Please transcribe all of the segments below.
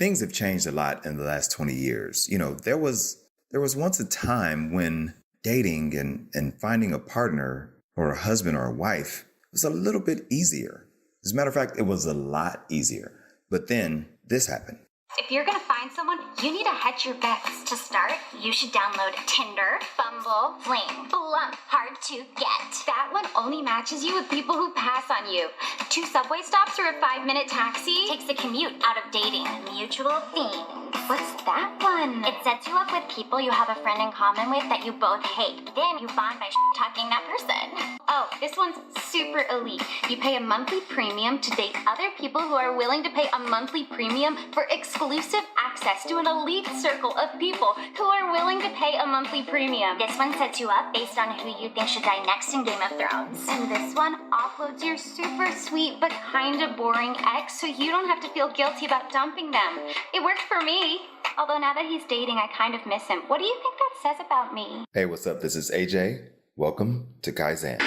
Things have changed a lot in the last 20 years. There was once a time when dating and finding a partner or a husband or a wife was a little bit easier. As a matter of fact, it was a lot easier. But then this happened. If you're gonna find someone, you need to hedge your bets. To start, you should download Tinder, Bumble, Fling, Blump, hard to get. That one only matches you with people who pass on you. 2 subway stops or a 5-minute taxi takes the commute out of dating. Mutual themes. What's that one? It sets you up with people you have a friend in common with that you both hate. Then you bond by talking that person. Oh, this one's super elite. You pay a monthly premium to date other people who are willing to pay a monthly premium for exclusive access to an elite circle of people who are willing to pay a monthly premium. This one sets you up based on who you think should die next in Game of Thrones. And this one offloads your super sweet but kinda boring ex so you don't have to feel guilty about dumping them. It worked for me. Although now that he's dating, I kind of miss him. What do you think that says about me? Hey, what's up? This is AJ. Welcome to Kaizen.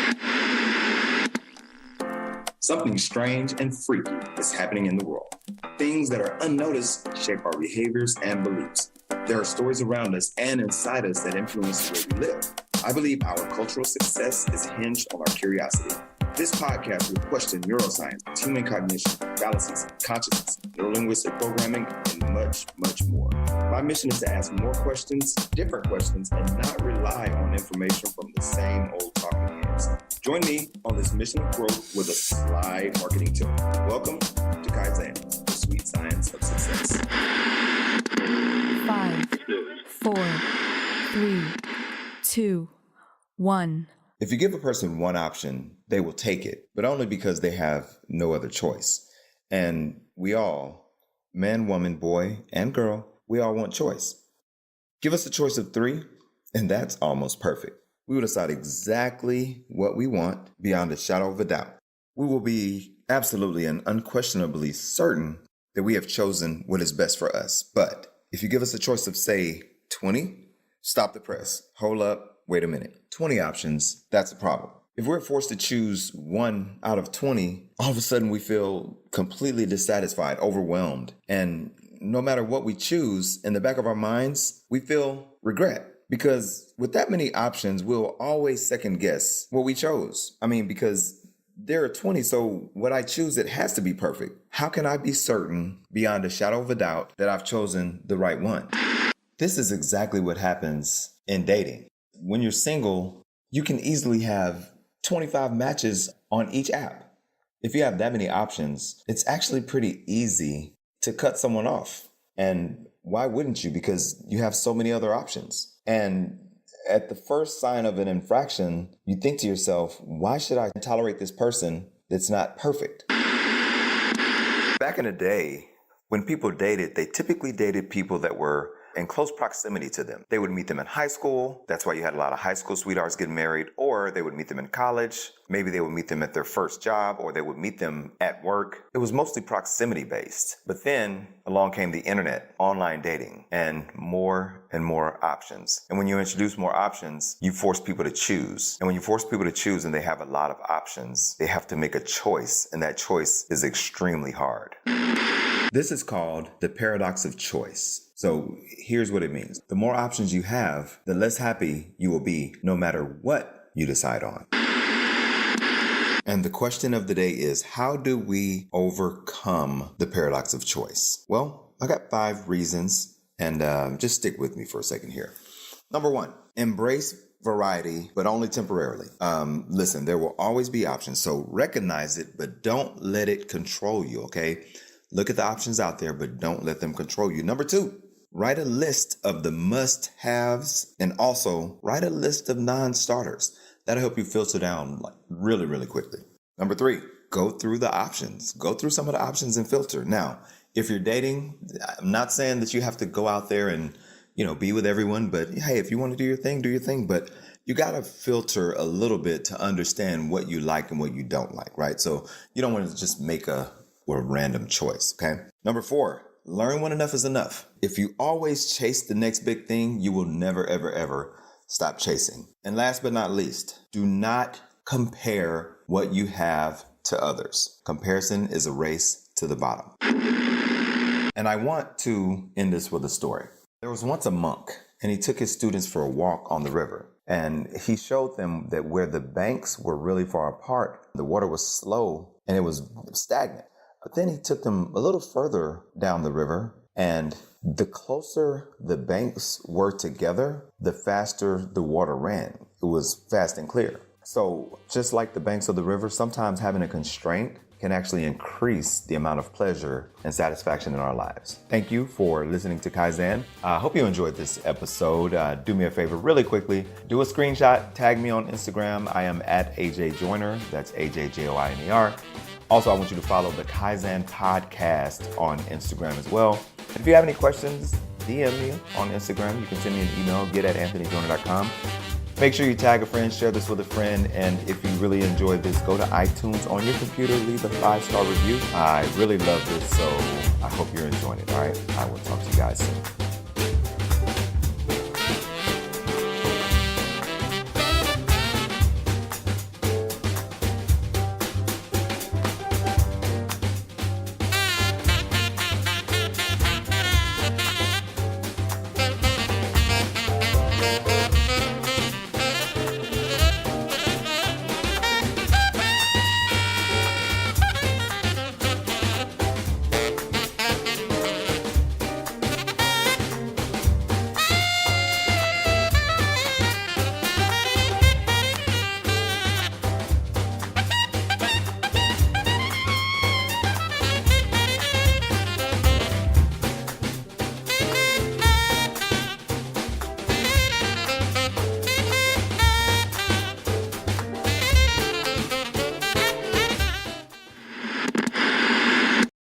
Something strange and freaky is happening in the world. Things that are unnoticed shape our behaviors and beliefs. There are stories around us and inside us that influence the way we live. I believe our cultural success is hinged on our curiosity. This podcast will question neuroscience, human cognition, fallacies, consciousness, neurolinguistic programming, and much, much more. My mission is to ask more questions, different questions, and not rely on information from the same old talking heads. Join me on this mission of growth with a sly marketing tip. Welcome to Kaizen, the sweet science of success. 5, 4, 3, 2, 1. If you give a person one option, they will take it, but only because they have no other choice. And we all, man, woman, boy, and girl, we all want choice. Give us a choice of 3, and that's almost perfect. We will decide exactly what we want beyond a shadow of a doubt. We will be absolutely and unquestionably certain that we have chosen what is best for us. But if you give us a choice of, say, 20, stop the press. Hold up. Wait a minute. 20 options, that's a problem. If we're forced to choose 1 out of 20, all of a sudden we feel completely dissatisfied, overwhelmed. And no matter what we choose, in the back of our minds, we feel regret. Because with that many options, we'll always second guess what we chose. Because there are 20, so what I choose, it has to be perfect. How can I be certain beyond a shadow of a doubt that I've chosen the right one? This is exactly what happens in dating. When you're single, you can easily have 25 matches on each app. If you have that many options, it's actually pretty easy to cut someone off. And why wouldn't you? Because you have so many other options. And at the first sign of an infraction, you think to yourself, why should I tolerate this person that's not perfect? Back in the day, when people dated, they typically dated people that were in close proximity to them. They would meet them in high school. That's why you had a lot of high school sweethearts getting married. Or they would meet them in college. Maybe they would meet them at their first job, or they would meet them at work. It was mostly proximity based. But then along came the internet, online dating, and more options. And when you introduce more options, you force people to choose. And when you force people to choose and they have a lot of options, they have to make a choice. And that choice is extremely hard. This is called the paradox of choice. So here's what it means. The more options you have, the less happy you will be no matter what you decide on. And the question of the day is, how do we overcome the paradox of choice? Well, I got 5 reasons, and just stick with me for a second here. Number 1, embrace variety, but only temporarily. Listen, there will always be options, so recognize it, but don't let it control you, okay? Look at the options out there, but don't let them control you. Number 2, write a list of the must-haves and also write a list of non-starters. That'll help you filter down really, really quickly. Number 3, go through the options. Go through some of the options and filter. Now, if you're dating, I'm not saying that you have to go out there and, be with everyone, but hey, if you want to do your thing, but you got to filter a little bit to understand what you like and what you don't like, right? So you don't want to just make a random choice, okay? Number 4, learn when enough is enough. If you always chase the next big thing, you will never, ever, ever stop chasing. And last but not least, do not compare what you have to others. Comparison is a race to the bottom. And I want to end this with a story. There was once a monk, and he took his students for a walk on the river. And he showed them that where the banks were really far apart, the water was slow and it was stagnant. But then he took them a little further down the river, and the closer the banks were together, the faster the water ran. It was fast and clear. So just like the banks of the river, sometimes having a constraint can actually increase the amount of pleasure and satisfaction in our lives. Thank you for listening to Kaizen. I hope you enjoyed this episode. Do me a favor really quickly. Do a screenshot, tag me on Instagram. I am at AJ Joyner. That's AJJoiner. Also, I want you to follow the Kaizen podcast on Instagram as well. And if you have any questions, DM me on Instagram. You can send me an email, get@anthonyjoyner.com. Make sure you tag a friend, share this with a friend, and if you really enjoyed this, go to iTunes on your computer, leave a 5-star review. I really love this, so I hope you're enjoying it, all right? I will talk to you guys soon.